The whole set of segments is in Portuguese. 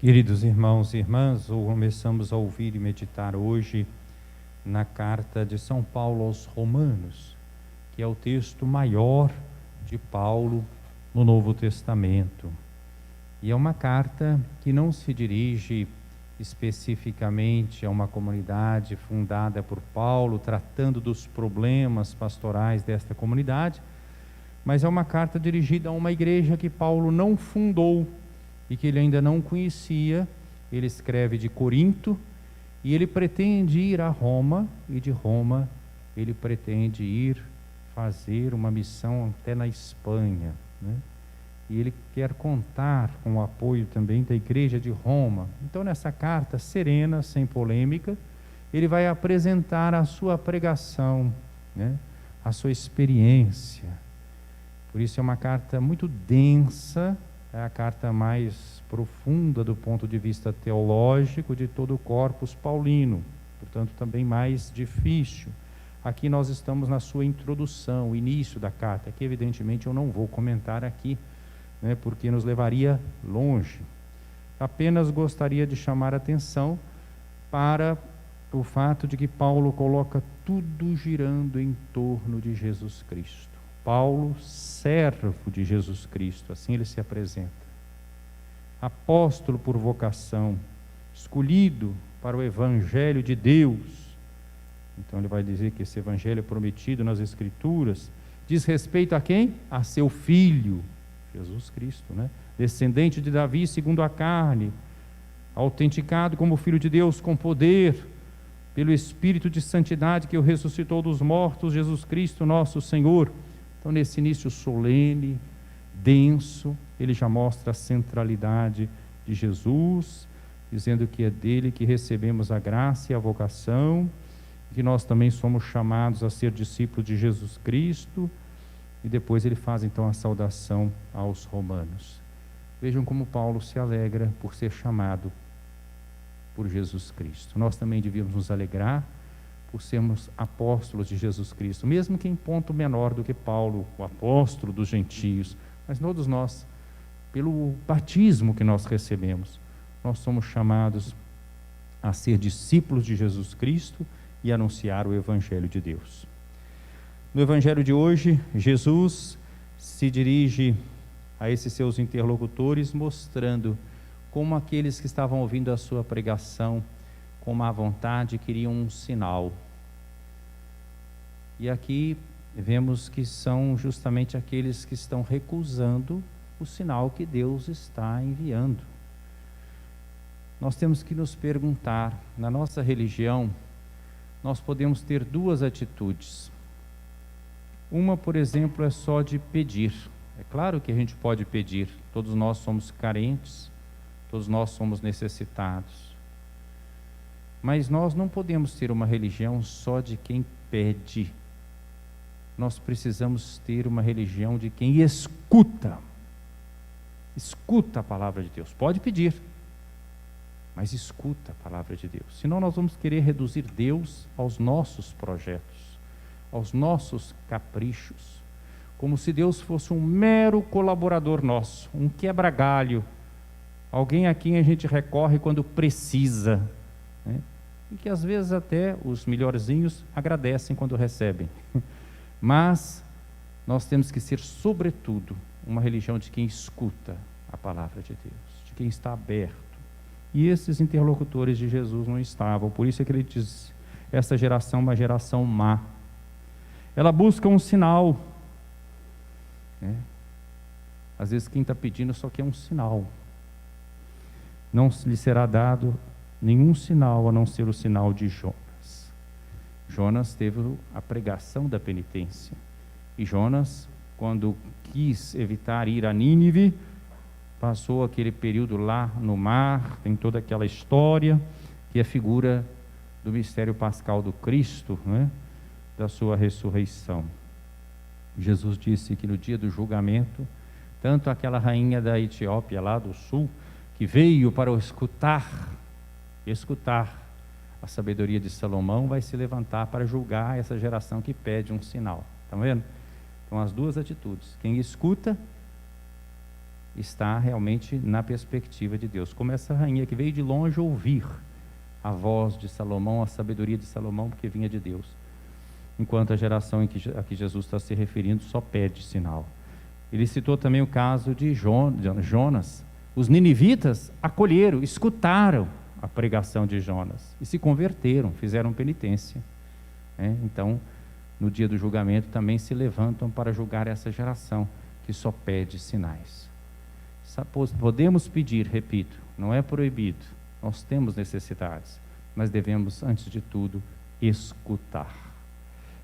Queridos irmãos e irmãs, começamos a ouvir e meditar hoje na carta de São Paulo aos Romanos, que é o texto maior de Paulo no Novo Testamento. E é uma carta que não se dirige especificamente a uma comunidade fundada por Paulo, tratando dos problemas pastorais desta comunidade, mas é uma carta dirigida a uma igreja que Paulo não fundou e que ele ainda não conhecia. Ele escreve de Corinto e ele pretende ir a Roma, e de Roma ele pretende ir fazer uma missão até na Espanha, né? E ele quer contar com o apoio também da igreja de Roma. Então, nessa carta serena, sem polêmica, ele vai apresentar a sua pregação, né? A sua experiência. Por isso é uma carta muito densa, é a carta mais profunda do ponto de vista teológico de todo o corpus paulino, portanto também mais difícil. Aqui nós estamos na sua introdução, o início da carta, que evidentemente eu não vou comentar aqui, né, porque nos levaria longe. Apenas gostaria de chamar a atenção para o fato de que Paulo coloca tudo girando em torno de Jesus Cristo. Paulo, servo de Jesus Cristo, assim ele se apresenta. Apóstolo por vocação, escolhido para o Evangelho de Deus. Então ele vai dizer que esse Evangelho prometido nas Escrituras diz respeito a quem? A seu Filho, Jesus Cristo, né? Descendente de Davi segundo a carne, autenticado como Filho de Deus com poder, pelo Espírito de santidade que o ressuscitou dos mortos, Jesus Cristo nosso Senhor. Então, nesse início solene, denso, ele já mostra a centralidade de Jesus, dizendo que é dele que recebemos a graça e a vocação, que nós também somos chamados a ser discípulos de Jesus Cristo, e depois ele faz então a saudação aos romanos. Vejam como Paulo se alegra por ser chamado por Jesus Cristo. Nós também devíamos nos alegrar por sermos apóstolos de Jesus Cristo, mesmo que em ponto menor do que Paulo, o apóstolo dos gentios, mas todos nós, pelo batismo que nós recebemos, nós somos chamados a ser discípulos de Jesus Cristo e anunciar o Evangelho de Deus. No Evangelho de hoje, Jesus se dirige a esses seus interlocutores, mostrando como aqueles que estavam ouvindo a sua pregação com má vontade queriam um sinal. E aqui vemos que são justamente aqueles que estão recusando o sinal que Deus está enviando. Nós temos que nos perguntar, na nossa religião, nós podemos ter duas atitudes. Uma, por exemplo, é só de pedir. É claro que a gente pode pedir, todos nós somos carentes, todos nós somos necessitados. Mas nós não podemos ter uma religião só de quem pede. Nós precisamos ter uma religião de quem escuta. Escuta a palavra de Deus. Pode pedir, mas escuta a palavra de Deus. Senão nós vamos querer reduzir Deus aos nossos projetos, aos nossos caprichos, como se Deus fosse um mero colaborador nosso, um quebra-galho, alguém a quem a gente recorre quando precisa, né? E que às vezes até os melhorzinhos agradecem quando recebem. Mas nós temos que ser, sobretudo, uma religião de quem escuta a palavra de Deus, de quem está aberto. E esses interlocutores de Jesus não estavam, por isso é que ele diz, essa geração é uma geração má. Ela busca um sinal, né? Às vezes quem está pedindo só quer um sinal. Não lhe será dado nenhum sinal a não ser o sinal de Jonas. Jonas teve a pregação da penitência. E Jonas, quando quis evitar ir a Nínive, passou aquele período lá no mar, tem toda aquela história, que é figura do mistério pascal do Cristo, né? Da sua ressurreição. Jesus disse que no dia do julgamento, tanto aquela rainha da Etiópia lá do sul, que veio para escutar a sabedoria de Salomão, vai se levantar para julgar essa geração que pede um sinal. Estão vendo? Então as duas atitudes, quem escuta está realmente na perspectiva de Deus. Como essa rainha que veio de longe ouvir a voz de Salomão, a sabedoria de Salomão, porque vinha de Deus. Enquanto a geração a que Jesus está se referindo só pede sinal. Ele citou também o caso de Jonas. Os ninivitas acolheram, escutaram a pregação de Jonas e se converteram, fizeram penitência. Então, no dia do julgamento, também se levantam para julgar essa geração que só pede sinais. Podemos pedir, repito, não é proibido, nós temos necessidades, mas devemos, antes de tudo, escutar.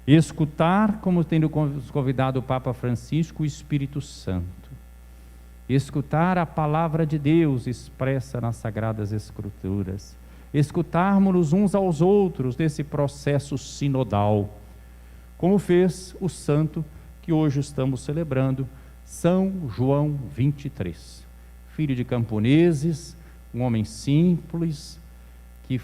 Escutar, como tem nos convidado o Papa Francisco, o Espírito Santo. Escutar a palavra de Deus expressa nas Sagradas Escrituras. Escutarmos-nos uns aos outros nesse processo sinodal, como fez o santo que hoje estamos celebrando, São João 23, filho de camponeses, um homem simples, que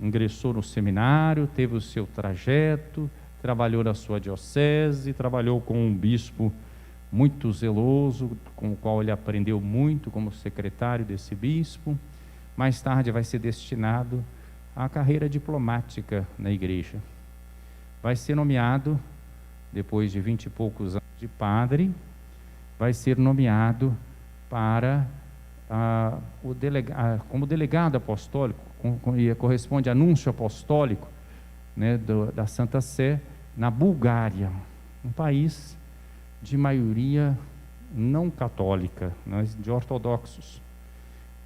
ingressou no seminário, teve o seu trajeto, trabalhou na sua diocese, trabalhou com um bispo muito zeloso, com o qual ele aprendeu muito como secretário desse bispo. Mais tarde vai ser destinado à carreira diplomática na igreja. Vai ser nomeado, depois de 20 e poucos anos de padre, vai ser nomeado para como delegado apostólico, corresponde a anúncio apostólico, né, da Santa Sé, na Bulgária, um país de maioria não católica, mas de ortodoxos.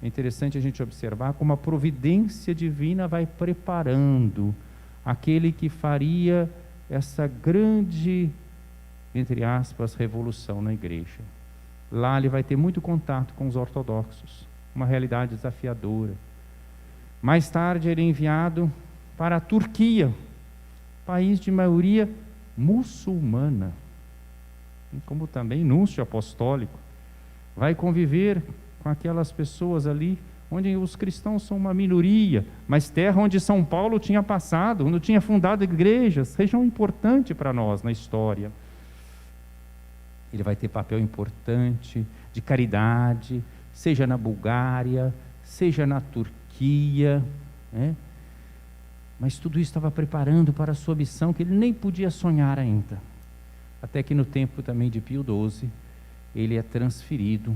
É interessante a gente observar como a providência divina vai preparando aquele que faria essa grande, entre aspas, revolução na igreja. Lá ele vai ter muito contato com os ortodoxos, uma realidade desafiadora. Mais tarde ele é enviado para a Turquia, país de maioria muçulmana, como também núncio apostólico. Vai conviver com aquelas pessoas ali, onde os cristãos são uma minoria, mas terra onde São Paulo tinha passado, onde tinha fundado igrejas, região importante para nós na história. Ele vai ter papel importante de caridade, seja na Bulgária, seja na Turquia, né? Mas tudo isso estava preparando para a sua missão, que ele nem podia sonhar ainda. Até que no tempo também de Pio XII, ele é transferido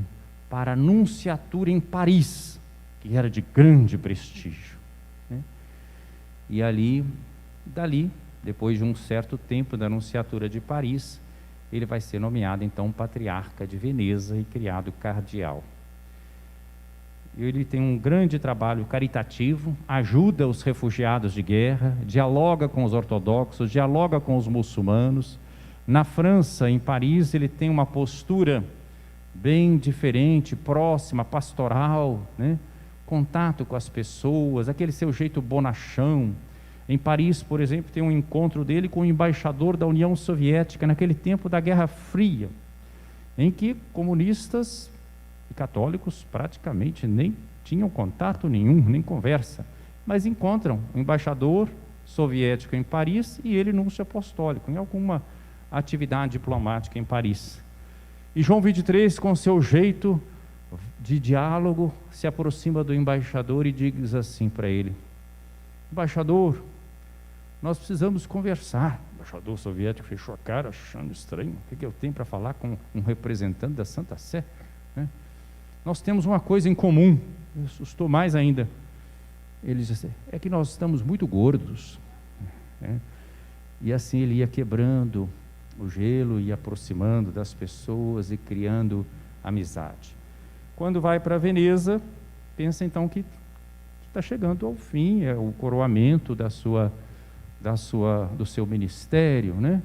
para a nunciatura em Paris, que era de grande prestígio, né? E dali, depois de um certo tempo da nunciatura de Paris, ele vai ser nomeado então patriarca de Veneza e criado cardeal. Ele tem um grande trabalho caritativo, ajuda os refugiados de guerra, dialoga com os ortodoxos, dialoga com os muçulmanos. Na França, em Paris, ele tem uma postura bem diferente, próxima, pastoral, né? Contato com as pessoas, aquele seu jeito bonachão. Em Paris, por exemplo, tem um encontro dele com o embaixador da União Soviética, naquele tempo da Guerra Fria, em que comunistas e católicos praticamente nem tinham contato nenhum, nem conversa, mas encontram o embaixador soviético em Paris e ele núncio apostólico, em alguma atividade diplomática em Paris. E João 23, com seu jeito de diálogo, se aproxima do embaixador e diz assim para ele: embaixador, nós precisamos conversar. O embaixador soviético fechou a cara, achando estranho. O que eu tenho para falar com um representante da Santa Sé, né? Nós temos uma coisa em comum. Me assustou mais ainda. Ele diz assim: é que nós estamos muito gordos, né? E assim ele ia quebrando o gelo, ia aproximando das pessoas e criando amizade. Quando vai para Veneza, pensa então que está chegando ao fim, é o coroamento do seu ministério, né?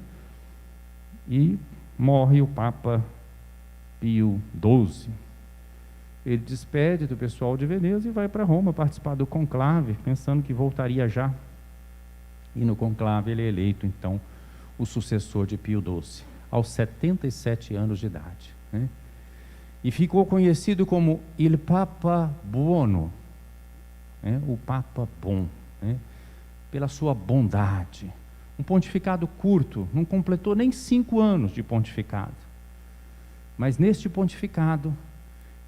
E morre o Papa Pio XII. Ele despede do pessoal de Veneza e vai para Roma participar do conclave, pensando que voltaria já. E no conclave ele é eleito, então, o sucessor de Pio XII, aos 77 anos de idade, né? E ficou conhecido como Il Papa Buono, né? O Papa Bom, né? Pela sua bondade. Um pontificado curto, não completou nem 5 anos de pontificado. Mas neste pontificado,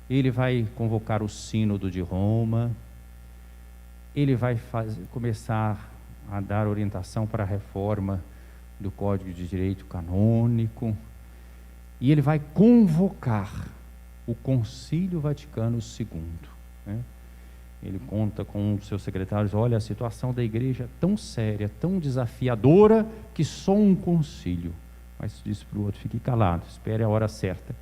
ele vai convocar o Sínodo de Roma, ele vai começar a dar orientação para a reforma do Código de Direito Canônico, e ele vai convocar o Concílio Vaticano II, né? Ele conta com os seus secretários: olha, a situação da igreja é tão séria, tão desafiadora, que só um concílio. Mas disse para o outro: fique calado, espere a hora certa.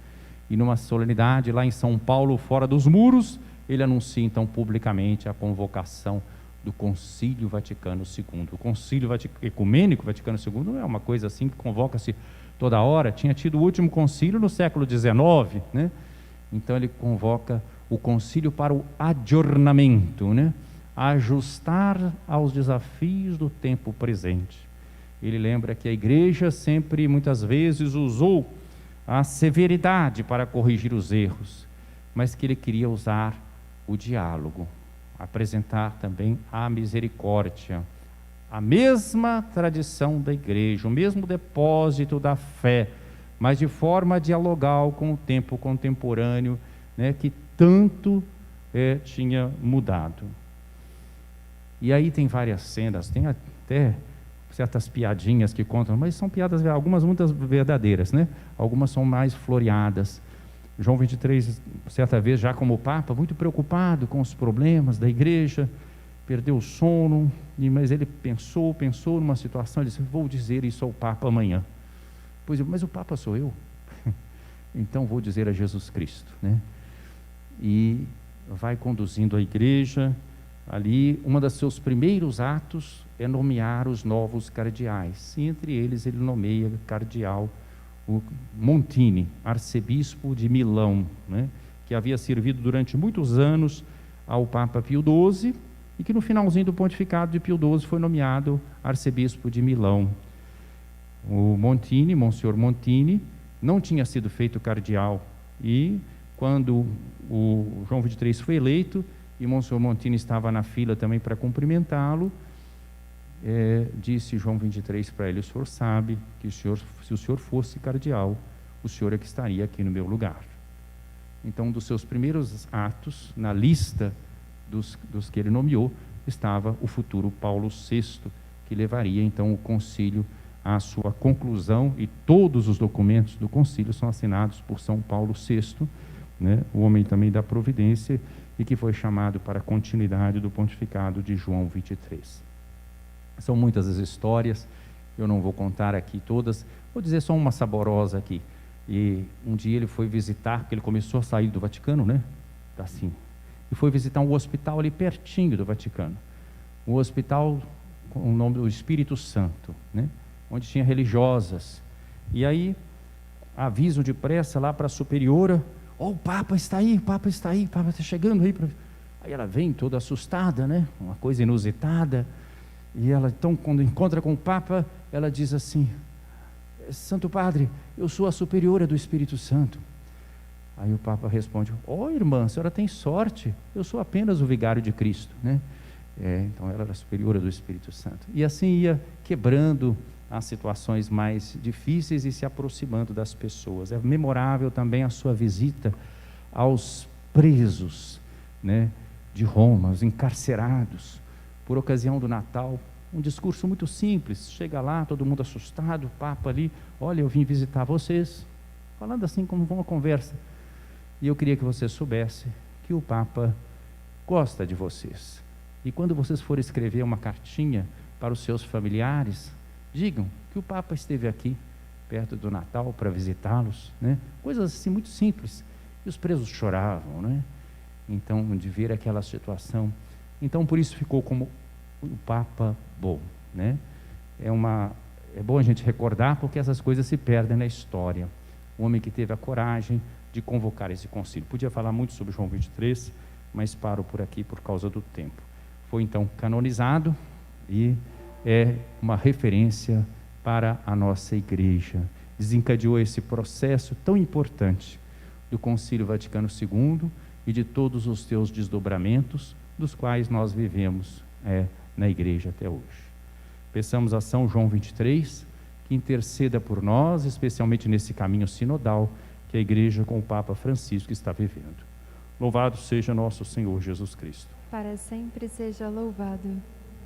E numa solenidade lá em São Paulo, fora dos muros, ele anuncia então publicamente a convocação do Concílio Vaticano II. O Concílio Ecumênico Vaticano II não é uma coisa assim que convoca-se toda hora. Tinha tido o último concílio no século XIX, né? Então ele convoca o concílio para o adornamento, né? Ajustar aos desafios do tempo presente. Ele lembra que a igreja sempre, muitas vezes, usou a severidade para corrigir os erros, mas que ele queria usar o diálogo, apresentar também a misericórdia, a mesma tradição da igreja, o mesmo depósito da fé, mas de forma dialogal com o tempo contemporâneo, né, que tanto tinha mudado. E aí tem várias cenas, tem até certas piadinhas que contam, mas são piadas, algumas muitas verdadeiras, né? Algumas são mais floreadas. João 23, certa vez, já como Papa, muito preocupado com os problemas da igreja, perdeu o sono, mas ele pensou numa situação, ele disse: vou dizer isso ao Papa amanhã. Pois, mas o Papa sou eu. Então vou dizer a Jesus Cristo, né? E vai conduzindo a igreja. Ali, um dos seus primeiros atos é nomear os novos cardeais, e entre eles ele nomeia cardeal o Montini, arcebispo de Milão, né, que havia servido durante muitos anos ao Papa Pio XII, e que no finalzinho do pontificado de Pio XII foi nomeado arcebispo de Milão. O Montini, Monsenhor Montini, não tinha sido feito cardeal, e quando o João 23 foi eleito, e Monsenhor Montini estava na fila também para cumprimentá-lo, disse João 23 para ele: o senhor sabe que se o senhor fosse cardeal, o senhor é que estaria aqui no meu lugar. Então, um dos seus primeiros atos, na lista dos que ele nomeou, estava o futuro Paulo VI, que levaria então o concílio à sua conclusão, e todos os documentos do concílio são assinados por São Paulo VI, né, o homem também da providência, e que foi chamado para a continuidade do pontificado de João 23. São muitas as histórias, eu não vou contar aqui todas, vou dizer só uma saborosa aqui. E um dia ele foi visitar, porque ele começou a sair do Vaticano, né? Assim, e foi visitar um hospital ali pertinho do Vaticano, um hospital com o nome do Espírito Santo, né? Onde tinha religiosas. E aí, aviso depressa lá para a superiora: ó, o Papa está aí, o Papa está aí, o Papa está chegando aí. Aí ela vem toda assustada, né? Uma coisa inusitada. E ela, então, quando encontra com o Papa, ela diz assim: Santo Padre, eu sou a superiora do Espírito Santo. Aí o Papa responde: ó, irmã, a senhora tem sorte, eu sou apenas o vigário de Cristo, né? Então ela era a superiora do Espírito Santo. E assim ia quebrando as situações mais difíceis e se aproximando das pessoas. É memorável também a sua visita aos presos, né, de Roma, os encarcerados, por ocasião do Natal. Um discurso muito simples, chega lá, todo mundo assustado, o Papa ali: olha, eu vim visitar vocês, falando assim como uma conversa, e eu queria que você soubesse que o Papa gosta de vocês, e quando vocês forem escrever uma cartinha para os seus familiares, digam que o Papa esteve aqui perto do Natal para visitá-los, né? Coisas assim muito simples. E os presos choravam, né? Então, de ver aquela situação. Então, por isso ficou como o Papa bom, né? É bom a gente recordar, porque essas coisas se perdem na história. O homem que teve a coragem de convocar esse concílio. Podia falar muito sobre João 23, mas paro por aqui por causa do tempo. Foi então canonizado e é uma referência para a nossa igreja. Desencadeou esse processo tão importante do Concílio Vaticano II e de todos os seus desdobramentos, dos quais nós vivemos na igreja até hoje. Peçamos a São João 23 que interceda por nós, especialmente nesse caminho sinodal que a igreja com o Papa Francisco está vivendo. Louvado seja nosso Senhor Jesus Cristo. Para sempre seja louvado.